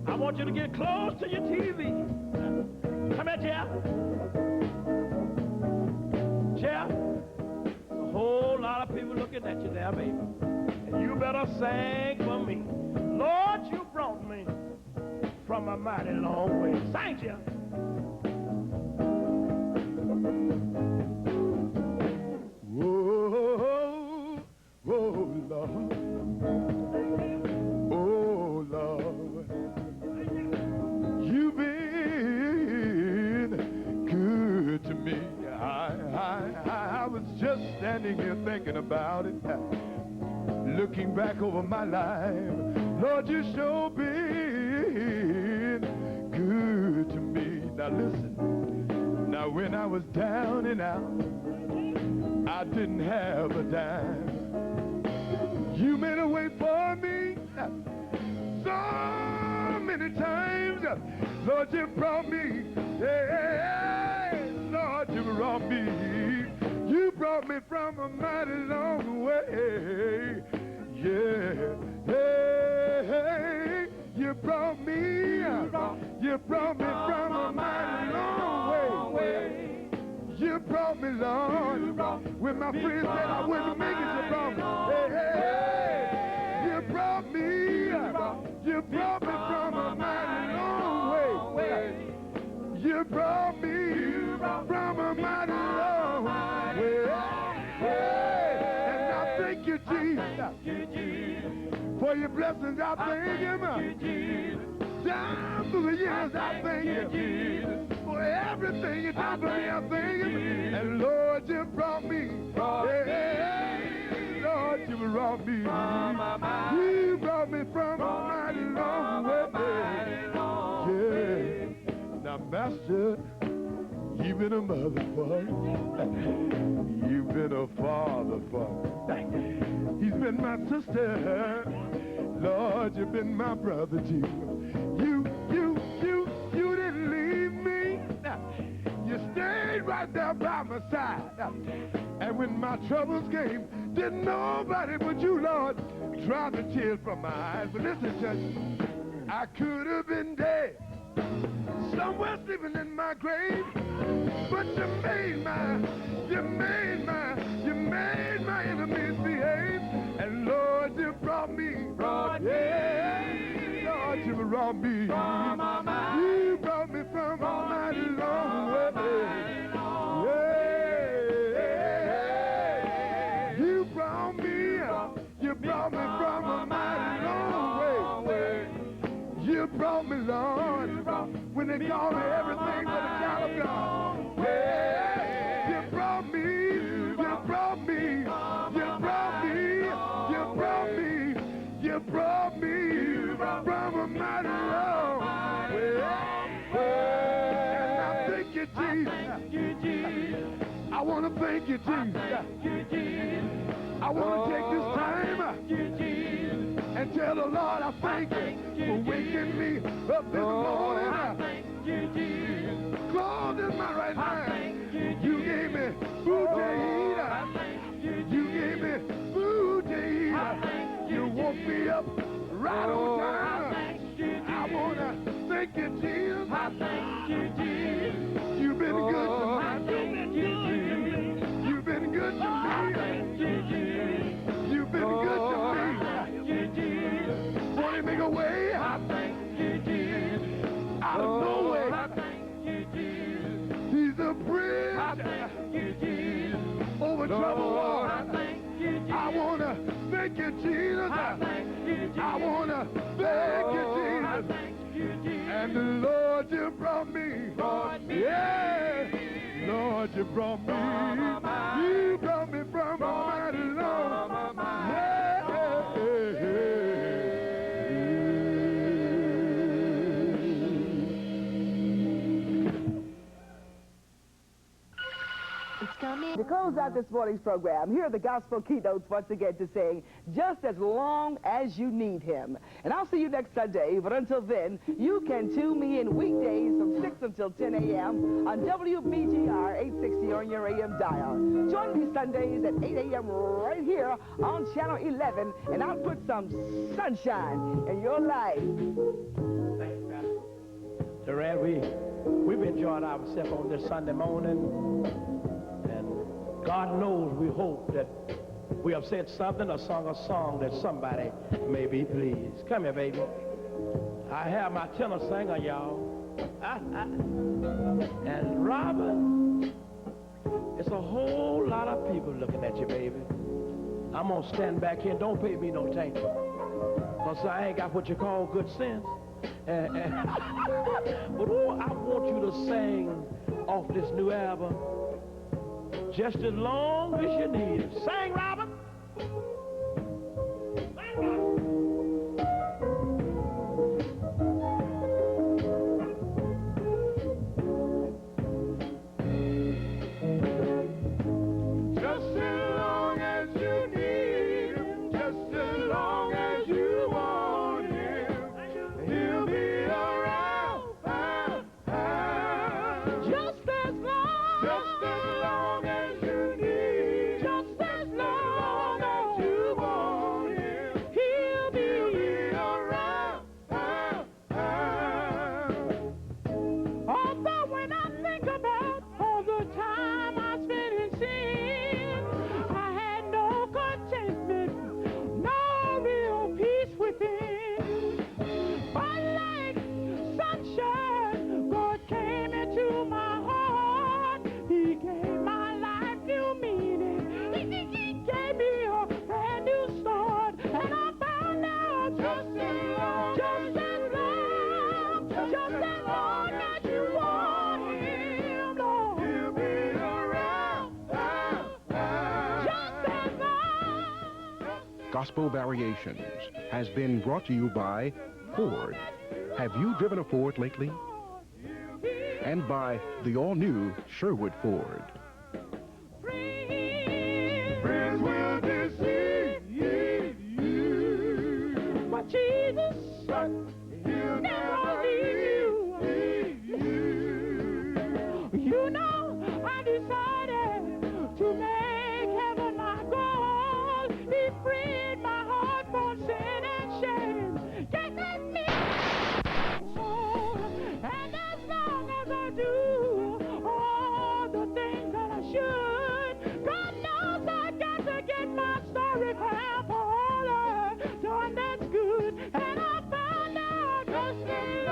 I want you to get close to your TV. Come here, Jeff. Jeff, a whole lot of people looking at you there, baby. And you better sing for me. Lord, you brought me from a mighty long way. Sing, Jeff. Whoa, whoa, Lord. Oh, Lord. You've been good to me. I was just standing here thinking about it, looking back over my life. Lord, you sure been good to me. Now listen, now when I was down and out, I didn't have a dime. You made a way for me so many times. Lord, you brought me. Hey, Lord, you brought me. You brought me from a mighty long way. Yeah. Hey, you brought me. You brought me from a mighty long way. You brought me, Lord. When my friends said I wouldn't make it, you brought me. Hey, you brought me. You brought me from a mighty long way. You brought me from a mighty long way. And I thank you, Jesus, for your blessings. I thank Him. Down through the years, I thank you for everything you done for me. I thank you. And Lord, you brought me. Hey, Lord, you brought me. You brought me from a mighty long way. Yeah. Now, Master, you've been a mother for me. You've been a father for me. He's been my sister. Lord, you've been my brother too. You didn't leave me. You stayed right there by my side. And when my troubles came, didn't nobody but you, Lord, dry the tears from my eyes. But listen, church, I could have been dead, somewhere sleeping in my grave. But you made my enemies behave. And Lord, you brought me. Yeah, Lord, you brought me. You brought me from a mighty long way. Yeah, you brought me. You brought me from a mighty long way. You brought me, Lord, when they call me everything but a child of God. Yeah, you brought me. You brought me. You brought me. You brought me. You brought me from a mighty long way. And I thank you, Jesus. I want to thank you, Jesus. I want to take this time and tell the Lord I thank you for waking me up this morning. Clothed in my right mind. You gave me food to eat. You gave me food to eat. You woke me up right on time. I want to thank you, Jesus. You've been good to me. You've been good to me. You've been good to me. Want to make a way out of no way. He's a bridge over troubled water. I want to thank you, Jesus. I want to thank you, Jesus. And the Lord, you brought me. Yeah, Lord, you brought me. You brought me from a mighty long. Yeah. It's coming. To close out this morning's program, here are the gospel keynotes once again to sing Just As Long As You Need Him. And I'll see you next Sunday, but until then, you can tune me in weekdays from 6 until 10 a.m. on WBGR 860 on your AM dial. Join me Sundays at 8 a.m. right here on Channel 11, and I'll put some sunshine in your life. Thank you, Pastor. Durant, we've enjoyed ourselves on this Sunday morning. God knows we hope that we have said something or sung a song that somebody may be pleased. Come here, baby. I have my tenor singer, y'all. And Robin, it's a whole lot of people looking at you, baby. I'm going to stand back here and don't pay me no attention. Because I ain't got what you call good sense. But I want you to sing off this new album, Just As Long As You Need It. Sing, Robin. Sing, Robin. Just as long as you need him, just as long as you want him, he'll be around. Just as long as you need, just as long as you want him, he'll be around. Although when I think about all the time I spent in sin, I had no contentment, no real peace within. But like sunshine, God came into my heart. He gave my life new meaning. He gave me a brand new start. And I found out just as long as you want him, Lord. He'll be around. Just as long. Gospel Variations has been brought to you by Ford. Have you driven a Ford lately? And by the all-new Sherwood Ford. Friends will deceive you, But Jesus but he'll never leave you. You know, I decided to make heaven my goal. He freed my heart from sin and shame. Gave me soul. And as long as I do all the things that I should, God knows I got to get my story found for all I've done that's good. And I found out just as